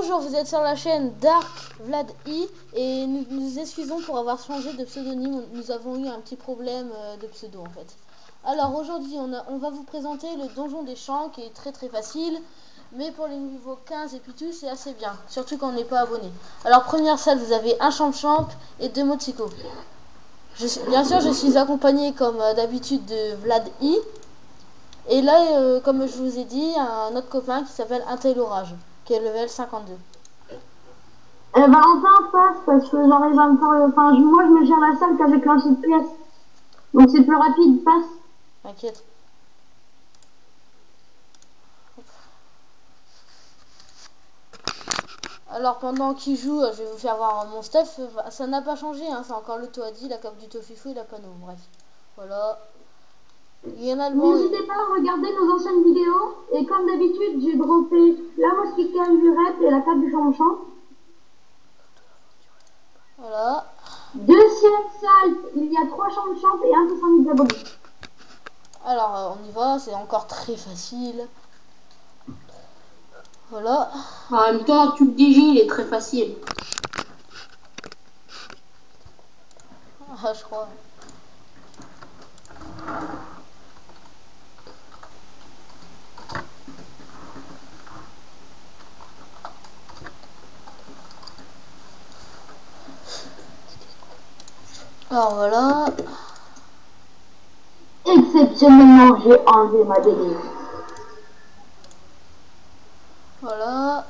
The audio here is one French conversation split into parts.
Bonjour, vous êtes sur la chaîne Dark Vlad I et nous nous excusons pour avoir changé de pseudonyme. Nous avons eu un petit problème de pseudo en fait. Alors aujourd'hui on va vous présenter le donjon des champs qui est très facile, mais pour les niveaux 15 et puis tout c'est assez bien, surtout quand on n'est pas abonné. Alors première salle, vous avez un champ et deux motsico. Bien sûr je suis accompagné comme d'habitude de Vlad I. Et là, comme je vous ai dit, un autre copain qui s'appelle Intel Orage, qui est level 52. Valentin passe parce que j'arrive à me faire. Enfin, moi je me gère la salle qu'avec un seul pièce. Donc c'est plus rapide, passe. T'inquiète. Alors pendant qu'il joue, je vais vous faire voir mon stuff. Ça n'a pas changé, hein, c'est encore le Toadi, la cape du Tofifu et la panneau. Bref, voilà. Il y en a le bon. N'hésitez pas à regarder nos anciennes vidéos. Et comme d'habitude, j'ai droppé la mosquitane du rep et la carte du champ. Voilà. Deuxième salle, il y a 3 champs et un 70 diabolique. Alors on y va, c'est encore très facile. Voilà. En même temps, tu le dis, il est très facile. Ah, je crois. Alors voilà. Exceptionnellement, j'ai enlevé ma DD. Voilà.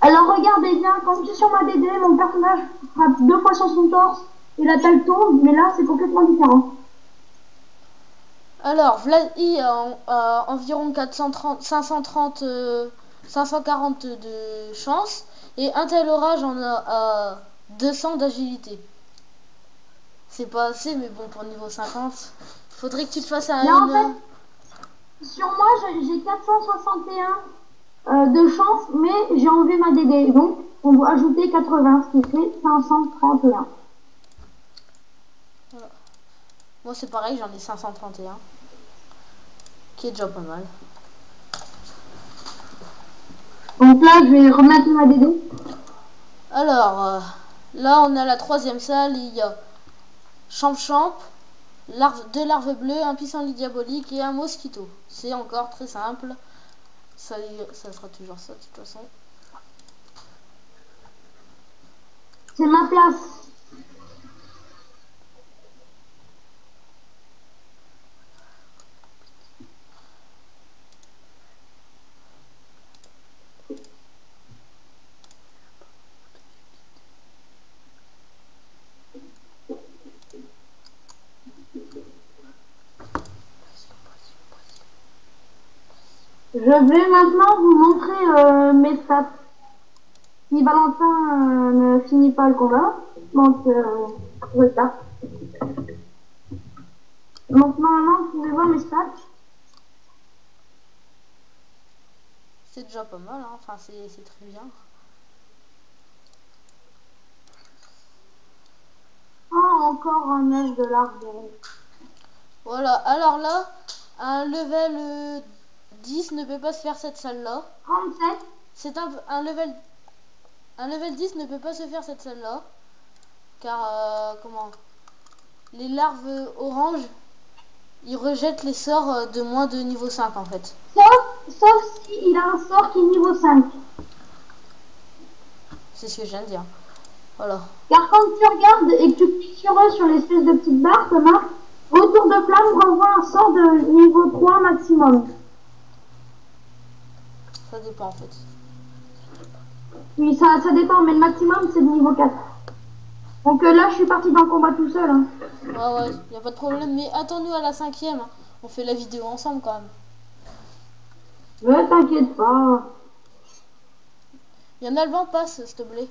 Alors regardez bien, quand je suis sur ma DD, mon personnage frappe 2 fois sur son torse et la taille tombe, mais là c'est complètement différent. Alors, Vlad I a environ 540 de chance et Intel Orage en a 200 d'agilité. C'est pas assez, mais bon, pour niveau 50, faudrait que tu te fasses un. Là en fait, sur moi j'ai 461 de chance, mais j'ai enlevé ma DD, donc on doit ajouter 80, ce qui fait 531. Voilà. Moi c'est pareil, j'en ai 531. Qui est déjà pas mal. Donc là, je vais remettre ma DD. Alors, là on a la troisième salle, il y a Champ, deux larves bleues, un pissenlit diabolique et un mosquito. C'est encore très simple. Ça sera toujours ça de toute façon. C'est ma place. Je vais maintenant vous montrer mes stats. Si Valentin ne finit pas le combat, donc résultat. Donc normalement, vous pouvez voir mes stats. C'est déjà pas mal, hein. Enfin c'est très bien. Oh, encore un œuf de l'arbre. Voilà, alors là, un level 10 ne peut pas se faire cette salle-là. 37. C'est un level 10 ne peut pas se faire cette salle-là. Car, comment, les larves oranges, ils rejettent les sorts de moins de niveau 5 en fait. Sauf si il a un sort qui est niveau 5. C'est ce que je viens de dire. Voilà. Car quand tu regardes et que tu cliques sur eux sur l'espèce de petite barre, ça marque retour de flamme renvoie un sort de niveau 3 maximum. Ça dépend en fait. Oui, ça dépend, mais le maximum c'est de niveau 4. Donc là, je suis parti dans le combat tout seul. Hein. Ouais, y a pas de problème. Mais attends-nous à la 5e. Hein. On fait la vidéo ensemble quand même. Ne t'inquiète pas. Y en a le banc, passe, s'il te plaît.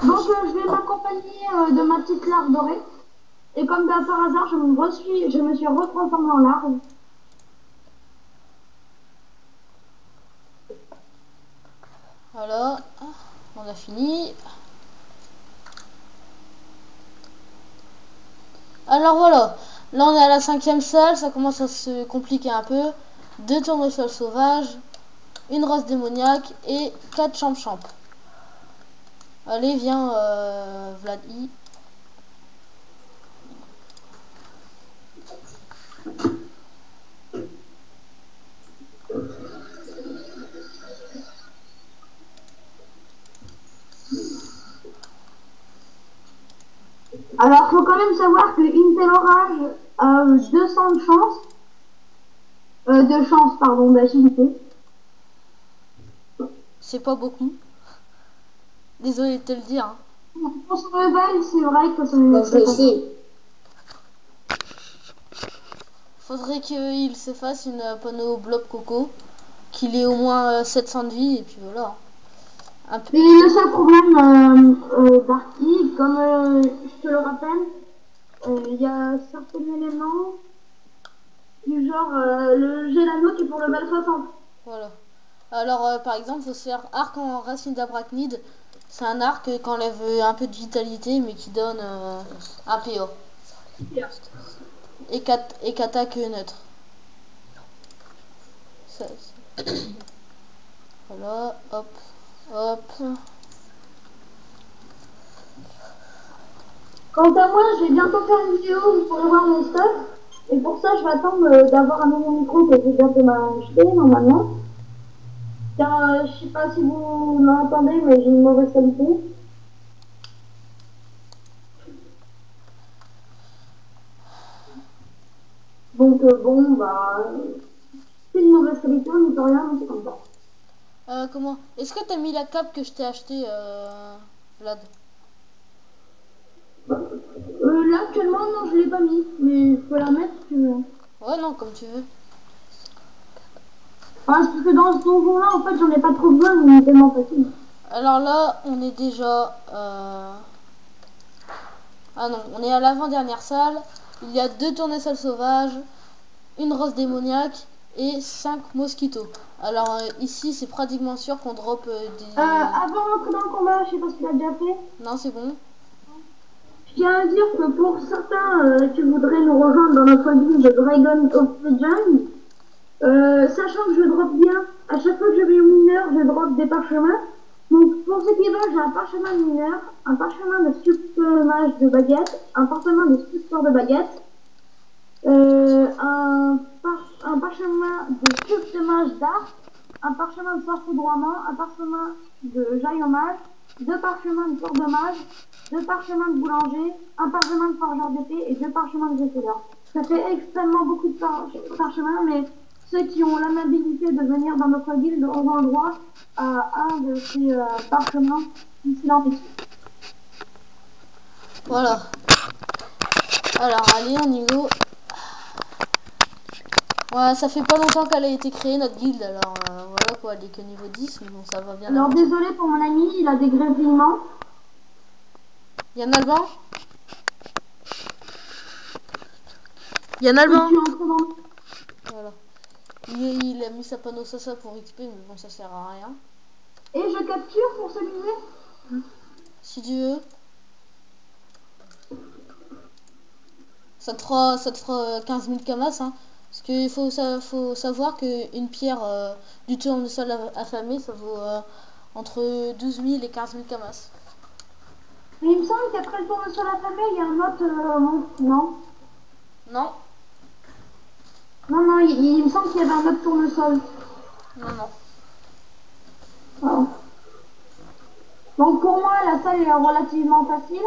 Donc je vais m'accompagner de ma petite larve dorée. Et comme par hasard, je me suis retransformée en larve. Voilà. On a fini. Alors voilà. Là on est à la 5e salle. Ça commence à se compliquer un peu. 2 tournesols sauvages, une rose démoniaque et 4 champ-champ. Allez, viens, Vlad I. Alors, faut quand même savoir que Intel Orage a 200 de chance. Pardon, d'agilité. C'est pas beaucoup. Désolé de te le dire. Hein. Pour son level, c'est vrai que ça Bon, je vais essayer. Faudrait qu'il se fasse une panneau blob coco, qu'il ait au moins 700 de vie et puis voilà. Un peu. Et le seul problème d'Arky, comme je te le rappelle, il y a certains éléments du genre le Gélano qui est pour le level 60. Voilà. Alors par exemple, faut se faire arc en racine d'abrachnide. C'est un arc qui enlève un peu de vitalité mais qui donne un PO. Et qu'attaque neutre. Ça, voilà, hop, hop. Quant à moi, je vais bientôt faire une vidéo où vous pourrez voir mon stuff. Et pour ça, je vais attendre d'avoir un nouveau micro que j'ai bientôt m'acheter normalement. Car je sais pas si vous m'entendez, mais j'ai une mauvaise qualité. Donc bon, bah, c'est une mauvaise qualité, on n'y peut rien, mais c'est comme ça. Comment? Est-ce que t'as mis la cape que je t'ai acheté, Vlad? Là, actuellement, non, je l'ai pas mis, mais je peux la mettre si tu veux. Ouais, non, comme tu veux. Parce que dans ce donjon-là, en fait, j'en ai pas trop besoin, mais il est tellement facile. Alors là, on est déjà... Ah non, on est à l'avant-dernière salle. Il y a 2 tournesols sauvages, une rose démoniaque et 5 mosquitos. Alors ici, c'est pratiquement sûr qu'on drop des... Avant d'entrer dans le combat, je sais pas si tu l'as déjà fait. Non, c'est bon. Je tiens à dire que pour certains qui voudraient nous rejoindre dans notre guilde de Dragon of Legends, sachant que je drop bien, à chaque fois que je vais au mineur, je drop des parchemins. Donc pour ceux qui veulent, j'ai un parchemin de mineur, un parchemin de sculpteur de baguette, un parchemin de sculpteur de baguette, un parchemin de sculpteur d'art, un parchemin de sorcier droiement, un parchemin de jaillon mage, 2 parchemins de tour de mage, 2 parchemins de boulanger, un parchemin de forgeur d'épée et 2 parchemins de grésoleur. Ça fait extrêmement beaucoup de parchemins, mais ceux qui ont l'amabilité de venir dans notre guilde auront le droit à un de ces parchemins d'ici l'ambition. Voilà. Alors, allez, on y go. Ouais, ça fait pas longtemps qu'elle a été créée, notre guilde. Alors, voilà quoi, elle est que niveau 10, mais bon, ça va bien. Alors, désolé pour mon ami, il a des grésillements. Yann Alban? Yann Alban? Voilà. Il a mis sa panneau ça pour XP, mais bon, ça sert à rien. Et je capture pour ce musée? Si tu veux. Ça te fera 15 000 camas, hein. Parce qu'il faut savoir qu'une pierre du tournesol affamé, ça vaut entre 12 000 et 15 000 camas. Mais il me semble qu'après le tournesol affamé, il y a un autre monstre, non? Non. Non, il me semble qu'il y avait un autre tournesol. Non. Voilà. Donc pour moi, la salle est relativement facile.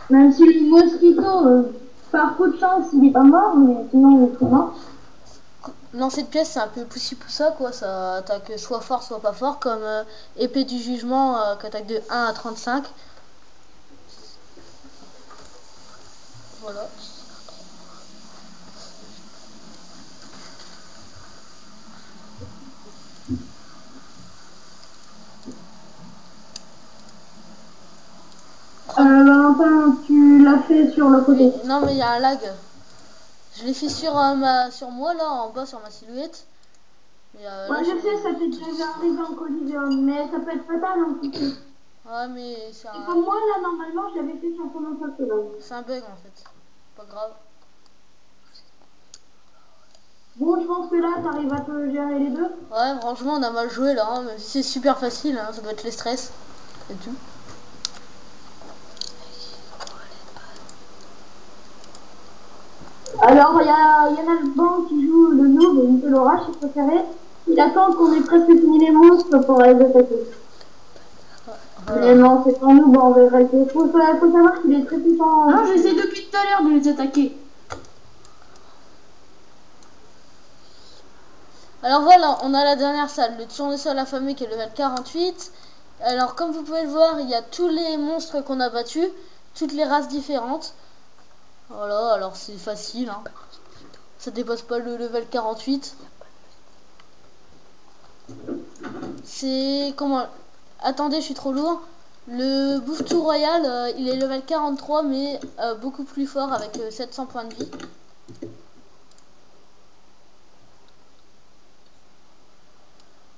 Même si le mosquito, par coup de chance, il n'est pas mort, mais sinon il est mort. Non, cette pièce, c'est un peu poussi-poussa, quoi. Ça attaque soit fort, soit pas fort, comme épée du jugement qui attaque de 1 à 35. Voilà. Valentin, tu l'as fait sur le côté. Non, mais il y a un lag. Je l'ai fait sur moi, là, en bas, sur ma silhouette. Ouais, je sais, ça t'est déjà arrivé en collision, mais ça peut être fatal en plus. Ouais, mais c'est Et comme moi, là, normalement, j'avais fait sur ton seul. C'est un bug, en fait. Pas grave. Bon, je pense que là, t'arrives à te gérer les deux. Ouais, franchement, on a mal joué là, hein, mais c'est super facile, hein, ça doit être les stress et tout. Alors, il y en a le banc qui joue le noob et Nicolas l'orage, si vous préférez. Il attend qu'on ait presque fini les monstres pour les attaquer. Voilà. Mais non, c'est pas un noob en vérité. Faut savoir qu'il est très puissant. Non, j'essaie depuis tout à l'heure de les attaquer. Alors voilà, on a la dernière salle, le tournesol affamé qui est level 48. Alors comme vous pouvez le voir, il y a tous les monstres qu'on a battus, toutes les races différentes. Voilà, alors c'est facile, hein. Ça dépasse pas le level 48. C'est comment... Attendez, je suis trop lourd. Le Bouffe-Tout Royal, il est level 43, mais beaucoup plus fort avec 700 points de vie.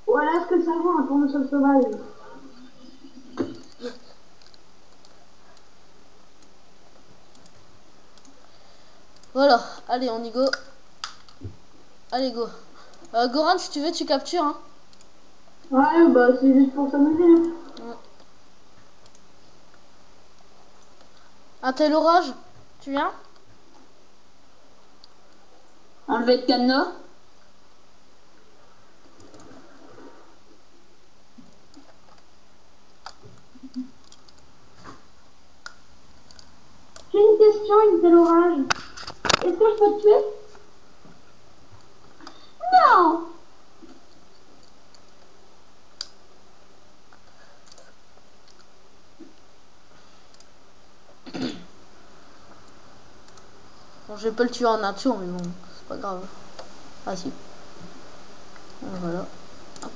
Voilà ce que ça vaut un tournesol sauvage. Voilà, allez, on y go. Allez, go. Goran, si tu veux, tu captures, hein. Ouais, bah c'est juste pour s'amuser. Un tel orage, tu viens? Enlever le cadenas. J'ai une question, Nicolas l'orage. Est-ce que je peux te tuer? Non. Bon, je vais pas le tuer en nature, mais bon, c'est pas grave. Ah si. Voilà. Hop.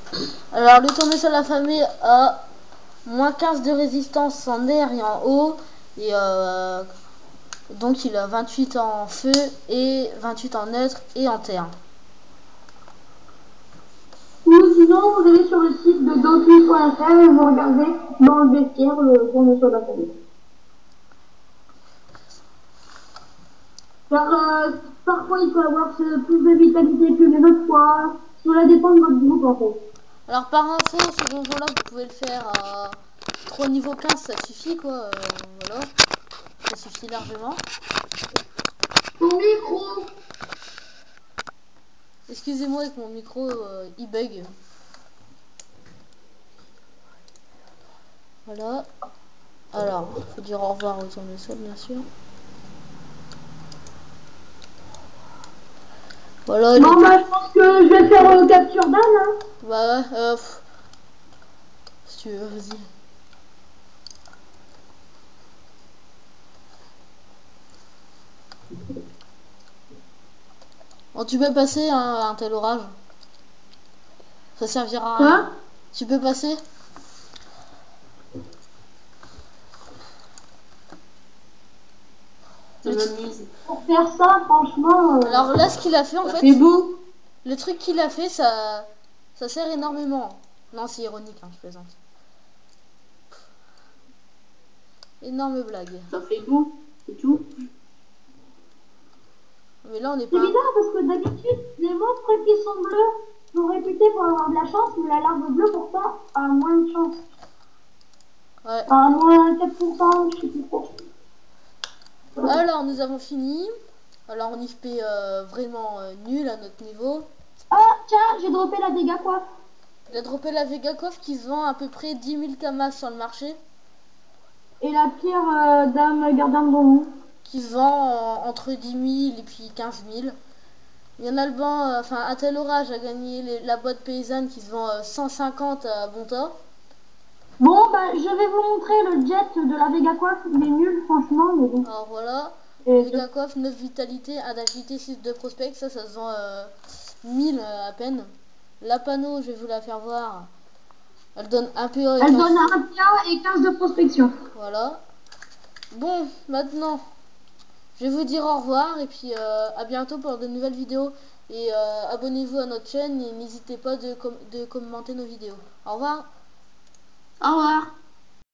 Alors, le tournesol affamé a moins 15 de résistance en air et en eau. Et donc, il a 28 en feu et 28 en neutre et en terre. Ou sinon, vous allez sur le site de docu.fr et vous regardez dans le vestiaire le tournesol affamé. Car parfois il peut avoir plus de vitalité que les autres fois. Cela dépend de votre groupe en fait. Alors, par info, ce donjon-là, vous pouvez le faire à 3 niveau 15, ça suffit quoi. Voilà. Ça suffit largement. Ton micro. Excusez-moi avec mon micro, il bug. Voilà. Alors, faut dire au revoir aux tournesols, bien sûr. Voilà. Bon bah je pense que je vais faire capture d'âne. Hein. Bah ouais, si tu veux, vas-y. Bon, tu peux passer hein, un tel orage. Ça servira à rien. Quoi? Tu peux passer? Je m'amuse. Pour faire ça, franchement. Alors là, ce qu'il a fait en Ça fait, fait beau. le truc qu'il a fait, ça sert énormément. Non, c'est ironique, hein, je plaisante. Énorme blague. Ça fait beau. C'est tout. Mais là, on n'est C'est pas. bizarre parce que d'habitude, les monstres qui sont bleus sont réputés pour avoir de la chance, mais la larve bleue pourtant a moins de chance. Ouais. À moins 4%, je sais plus trop. Alors, nous avons fini. Alors, on XP vraiment nul à notre niveau. Ah, tiens, j'ai droppé la dégâts coiffe. Il a droppé la Vega Coff qui se vend à peu près 10 000 camas sur le marché. Et la pierre dame gardien de bonbon. Qui se vend entre 10 000 et puis 15 000. Il y en a le banc, enfin, Atel Orage a gagné la boîte paysanne qui se vend 150 à Bonta. Bon, bah, je vais vous montrer le jet de la Vega coiffe. Il est nul, franchement, mais bon. Alors voilà. Et Vega Coff, 9 vitalité, 1 d'agilité, 6 de prospect. Ça se vend 1000 à peine. La panneau, je vais vous la faire voir. Elle donne un PA et elle 15. donne un PA et 15 de prospection. Voilà. Bon, maintenant, je vais vous dire au revoir et puis à bientôt pour de nouvelles vidéos. Et abonnez-vous à notre chaîne et n'hésitez pas de commenter nos vidéos. Au revoir. Au revoir.